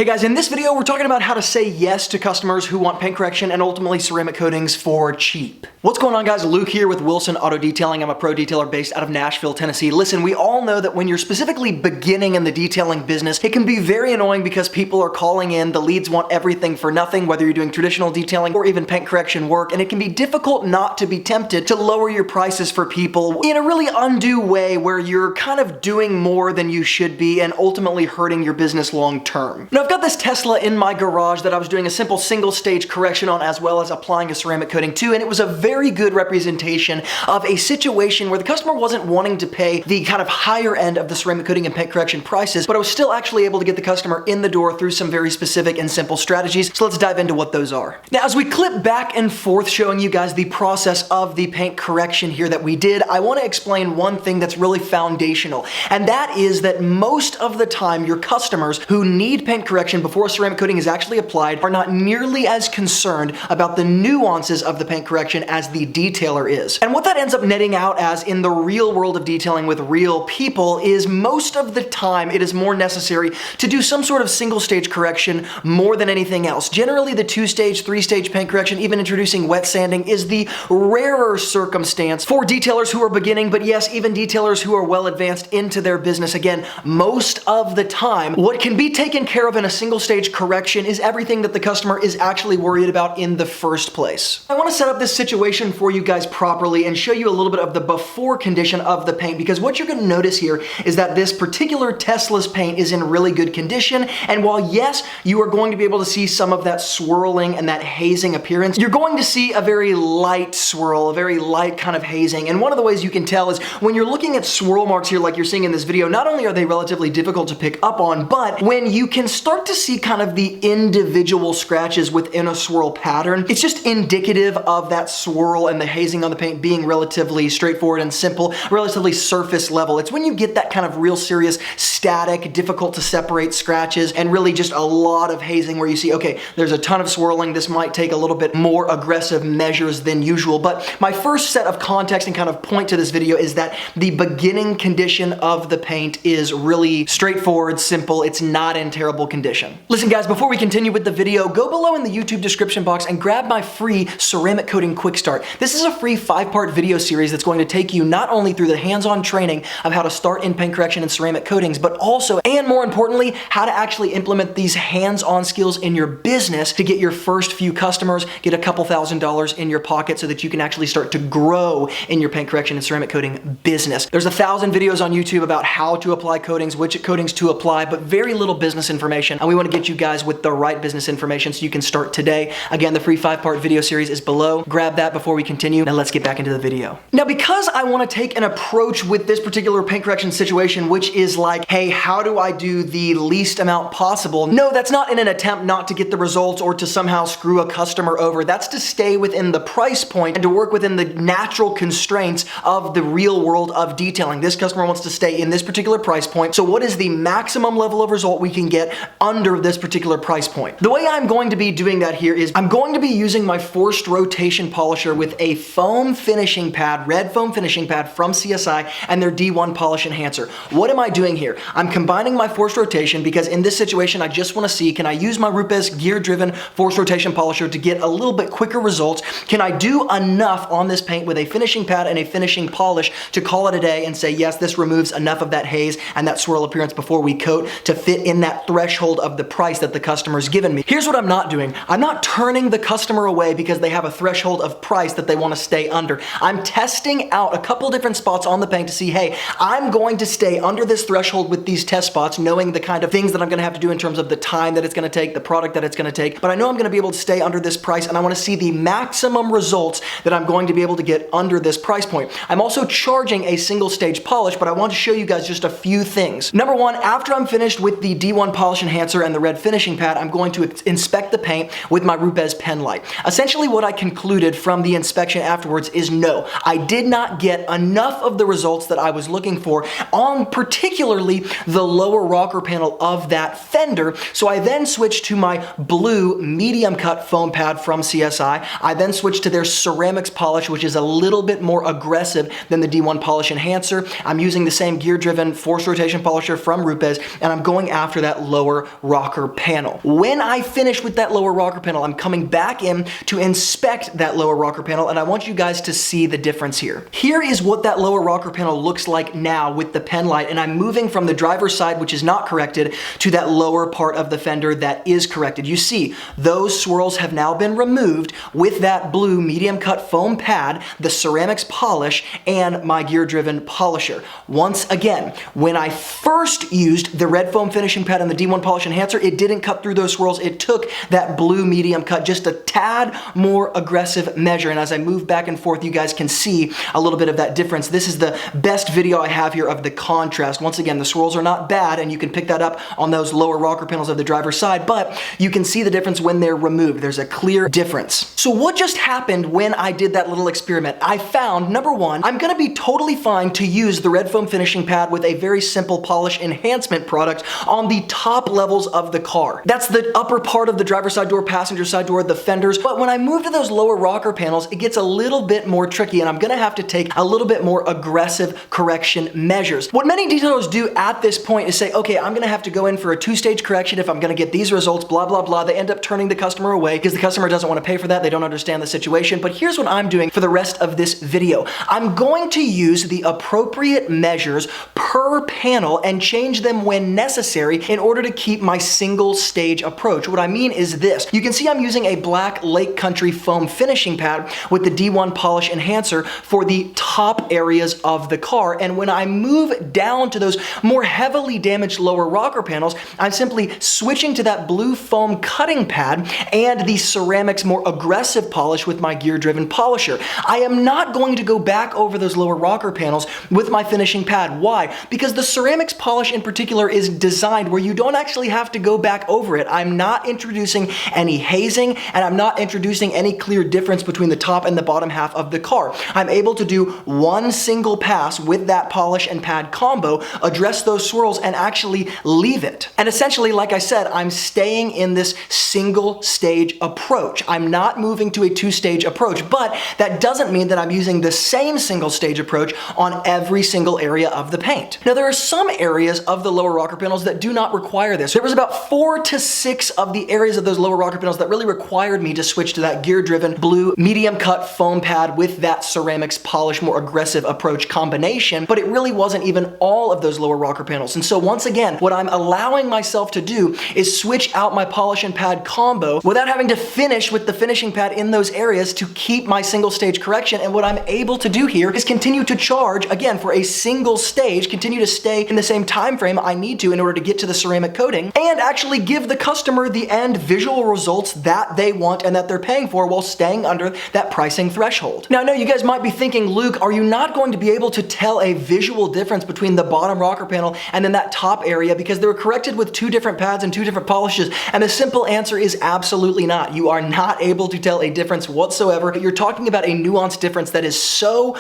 Hey guys, in this video we're talking about how to say yes to customers who want paint correction and ultimately ceramic coatings for cheap. What's going on, guys? Luke here with Wilson Auto Detailing. I'm a pro detailer based out of Nashville, Tennessee. Listen, we all know that when you're specifically beginning in the detailing business, it can be very annoying because people are calling in, the leads want everything for nothing, whether you're doing traditional detailing or even paint correction work, and it can be difficult not to be tempted to lower your prices for people in a really undue way where you're kind of doing more than you should be and ultimately hurting your business long term. Now, I've got this Tesla in my garage that I was doing a simple single stage correction on as well as applying a ceramic coating to, and it was a very good representation of a situation where the customer wasn't wanting to pay the kind of higher end of the ceramic coating and paint correction prices, but I was still actually able to get the customer in the door through some very specific and simple strategies. So let's dive into what those are. Now, as we clip back and forth showing you guys the process of the paint correction here that we did, I want to explain one thing that's really foundational, and that is that most of the time your customers who need paint correction before a ceramic coating is actually applied are not nearly as concerned about the nuances of the paint correction as the detailer is. And what that ends up netting out as in the real world of detailing with real people is most of the time it is more necessary to do some sort of single stage correction more than anything else. Generally, the 2-stage, 3-stage paint correction, even introducing wet sanding, is the rarer circumstance for detailers who are beginning, but yes, even detailers who are well advanced into their business. Again, most of the time, what can be taken care of in a single stage correction is everything that the customer is actually worried about in the first place. I want to set up this situation for you guys properly and show you a little bit of the before condition of the paint, because what you're going to notice here is that this particular Tesla's paint is in really good condition, and while yes, you are going to be able to see some of that swirling and that hazing appearance, you're going to see a very light swirl, a very light kind of hazing. And one of the ways you can tell is when you're looking at swirl marks here like you're seeing in this video, not only are they relatively difficult to pick up on, but when you can start to see kind of the individual scratches within a swirl pattern, it's just indicative of that swirl and the hazing on the paint being relatively straightforward and simple, relatively surface level. It's when you get that kind of real serious static, difficult to separate scratches and really just a lot of hazing where you see, okay, there's a ton of swirling. This might take a little bit more aggressive measures than usual. But my first set of context and kind of point to this video is that the beginning condition of the paint is really straightforward, simple. It's not in terrible condition. Listen, guys, before we continue with the video, go below in the YouTube description box and grab my free ceramic coating quick start. This is a free 5-part video series that's going to take you not only through the hands-on training of how to start in paint correction and ceramic coatings, but also, and more importantly, how to actually implement these hands-on skills in your business to get your first few customers, get a couple $1,000s in your pocket so that you can actually start to grow in your paint correction and ceramic coating business. There's 1,000 videos on YouTube about how to apply coatings, which coatings to apply, but very little business information. And we want to get you guys with the right business information so you can start today. Again, the free 5-part video series is below. Grab that before we continue. Now let's get back into the video. Now, because I want to take an approach with this particular paint correction situation, which is like, hey, how do I do the least amount possible? No, that's not in an attempt not to get the results or to somehow screw a customer over. That's to stay within the price point and to work within the natural constraints of the real world of detailing. This customer wants to stay in this particular price point. So what is the maximum level of result we can get under this particular price point? The way I'm going to be doing that here is I'm going to be using my forced rotation polisher with a foam finishing pad, red foam finishing pad from CSI and their D1 polish enhancer. What am I doing here? I'm combining my forced rotation because in this situation, I just want to see, can I use my Rupes gear-driven forced rotation polisher to get a little bit quicker results? Can I do enough on this paint with a finishing pad and a finishing polish to call it a day and say, yes, this removes enough of that haze and that swirl appearance before we coat to fit in that threshold of the price that the customer's given me? Here's what I'm not doing. I'm not turning the customer away because they have a threshold of price that they want to stay under. I'm testing out a couple different spots on the paint to see, hey, I'm going to stay under this threshold with these test spots, knowing the kind of things that I'm going to have to do in terms of the time that it's going to take, the product that it's going to take, but I know I'm going to be able to stay under this price and I want to see the maximum results that I'm going to be able to get under this price point. I'm also charging a single stage polish, but I want to show you guys just a few things. Number one, after I'm finished with the D1 polish enhancer and the red finishing pad, I'm going to inspect the paint with my Rupes pen light. Essentially what I concluded from the inspection afterwards is no, I did not get enough of the results that I was looking for on particularly the lower rocker panel of that fender. So I then switched to my blue medium cut foam pad from CSI. I then switched to their ceramics polish, which is a little bit more aggressive than the D1 polish enhancer. I'm using the same gear driven forced rotation polisher from Rupes, and I'm going after that lower rocker panel. When I finish with that lower rocker panel, I'm coming back in to inspect that lower rocker panel, and I want you guys to see the difference here. Here is what that lower rocker panel looks like now with the pen light, and I'm moving from the driver's side, which is not corrected, to that lower part of the fender that is corrected. You see, those swirls have now been removed with that blue medium cut foam pad, the ceramics polish, and my gear-driven polisher. Once again, when I first used the red foam finishing pad and the D1 polish enhancer, it didn't cut through those swirls. It took that blue medium cut, just a tad more aggressive measure. And as I move back and forth, you guys can see a little bit of that difference. This is the best video I have here of the contrast. Once again, the swirls are not bad, and you can pick that up on those lower rocker panels of the driver's side, but you can see the difference when they're removed. There's a clear difference. So what just happened when I did that little experiment? I found, number one, I'm gonna be totally fine to use the red foam finishing pad with a very simple polish enhancement product on the top levels of the car. That's the upper part of the driver's side door, passenger side door, the fenders. But when I move to those lower rocker panels, it gets a little bit more tricky, and I'm gonna have to take a little bit more aggressive correction measures. What many detailers do at this point is say, okay, I'm gonna have to go in for a two-stage correction if I'm gonna get these results, blah, blah, blah. They end up turning the customer away because the customer doesn't want to pay for that. They don't understand the situation. But here's what I'm doing for the rest of this video. I'm going to use the appropriate measures per panel and change them when necessary in order to keep my single stage approach. What I mean is this. You can see I'm using a black Lake Country foam finishing pad with the D1 polish enhancer for the top areas of the car. And when I move down to those more heavily damaged lower rocker panels, I'm simply switching to that blue foam cutting pad and the ceramics more aggressive polish with my gear-driven polisher. I am not going to go back over those lower rocker panels with my finishing pad. Why? Because the ceramics polish in particular is designed where you don't actually have to go back over it. I'm not introducing any hazing, and I'm not introducing any clear difference between the top and the bottom half of the car. I'm able to do one single pass with that polish and pad combo, address those swirls, and actually leave it. And essentially, like I said, I'm staying in this single stage approach. I'm not moving to a two-stage approach, but that doesn't mean that I'm using the same single stage approach on every single area of the paint. Now, there are some areas of the lower rocker panels that do not require this. There was about 4 to 6 of the areas of those lower rocker panels that really required me to switch to that gear-driven blue medium cut foam pad with that ceramics polish more aggressive approach combination, but it really wasn't even all of those lower rocker panels. And so once again, what I'm allowing myself to do is switch out my polish and pad combo without having to finish with the finishing pad in those areas to keep my single stage correction. And what I'm able to do here is continue to charge, again, for a single stage, continue to stay in the same time frame I need to in order to get to the ceramic coating, and actually give the customer the end visual results that they want and that they're paying for while staying under that pricing threshold. Now, I know you guys might be thinking, Luke, are you not going to be able to tell a visual difference between the bottom rocker panel and then that top area because they were corrected with 2 different pads and 2 different polishes? And the simple answer is absolutely not. You are not able to tell a difference whatsoever. You're talking about a nuanced difference that is so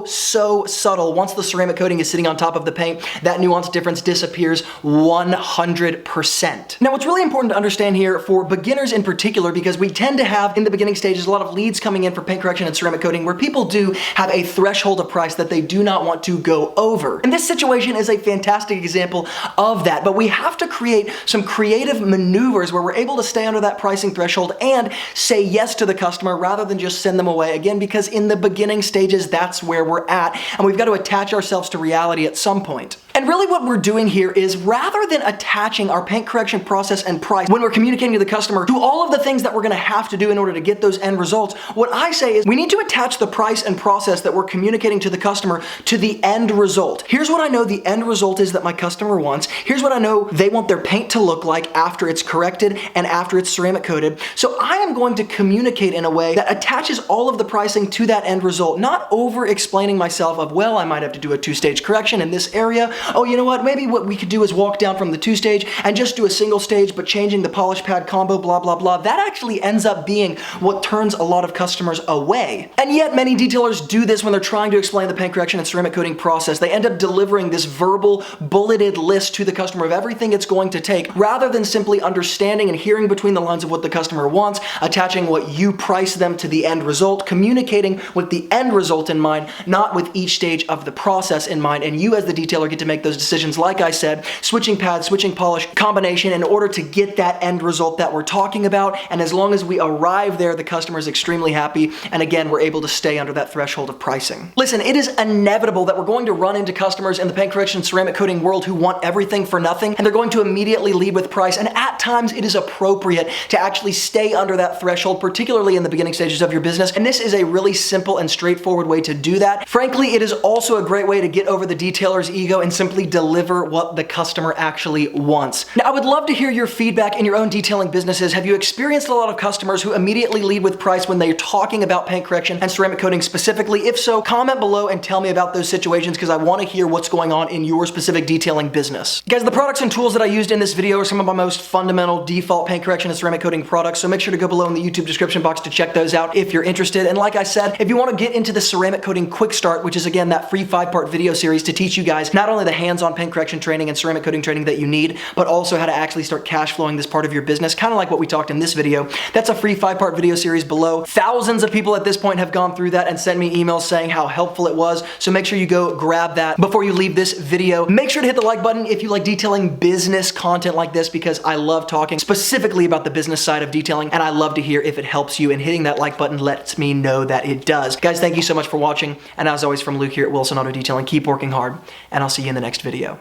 subtle. Once the ceramic coating is sitting on top of the paint, that nuanced difference disappears 100%. Now, what's really important to understand here for beginners in particular, because we tend to have in the beginning stages a lot of leads coming in for paint correction and ceramic coating where people do have a threshold of price that they do not want to go over. And this situation is a fantastic example of that, but we have to create some creative maneuvers where we're able to stay under that pricing threshold and say yes to the customer rather than just send them away, again, because in the beginning stages, that's where we're at, and we've got to attach ourselves to reality at some point. And really what we're doing here is, rather than attaching our paint correction process and price when we're communicating to the customer to all of the things that we're gonna have to do in order to get those end results, what I say is we need to attach the price and process that we're communicating to the customer to the end result. Here's what I know the end result is that my customer wants. Here's what I know they want their paint to look like after it's corrected and after it's ceramic coated. So I am going to communicate in a way that attaches all of the pricing to that end result, not over explaining myself of, well, I might have to do a 2-stage correction in this area. Oh, you know what? Maybe what we could do is walk down from the 2-stage and just do a single stage, but changing the polish pad combo, blah, blah, blah. That actually ends up being what turns a lot of customers away. And yet many detailers do this when they're trying to explain the paint correction and ceramic coating process. They end up delivering this verbal, bulleted list to the customer of everything it's going to take, rather than simply understanding and hearing between the lines of what the customer wants, attaching what you price them to the end result, communicating with the end result in mind, not with each stage of the process in mind. And you as the detailer get to make make those decisions, like I said, switching pads, switching polish, combination, in order to get that end result that we're talking about. And as long as we arrive there, the customer is extremely happy. And again, we're able to stay under that threshold of pricing. Listen, it is inevitable that we're going to run into customers in the paint correction ceramic coating world who want everything for nothing, and they're going to immediately lead with price. And at times it is appropriate to actually stay under that threshold, particularly in the beginning stages of your business. And this is a really simple and straightforward way to do that. Frankly, it is also a great way to get over the detailer's ego and simply deliver what the customer actually wants. Now, I would love to hear your feedback in your own detailing businesses. Have you experienced a lot of customers who immediately lead with price when they're talking about paint correction and ceramic coating specifically? If so, comment below and tell me about those situations, because I want to hear what's going on in your specific detailing business. Guys, the products and tools that I used in this video are some of my most fundamental default paint correction and ceramic coating products, so make sure to go below in the YouTube description box to check those out if you're interested. And like I said, if you want to get into the ceramic coating quick start, which is again that free 5-part video series to teach you guys not only the hands-on paint correction training and ceramic coating training that you need, but also how to actually start cash flowing this part of your business, kind of like what we talked in this video. That's a free 5-part video series below. Thousands of people at this point have gone through that and sent me emails saying how helpful it was, so make sure you go grab that before you leave this video. Make sure to hit the like button if you like detailing business content like this, because I love talking specifically about the business side of detailing, and I love to hear if it helps you, and hitting that like button lets me know that it does. Guys, thank you so much for watching, and as always, from Luke here at Wilson Auto Detailing, keep working hard, and I'll see you in the next video.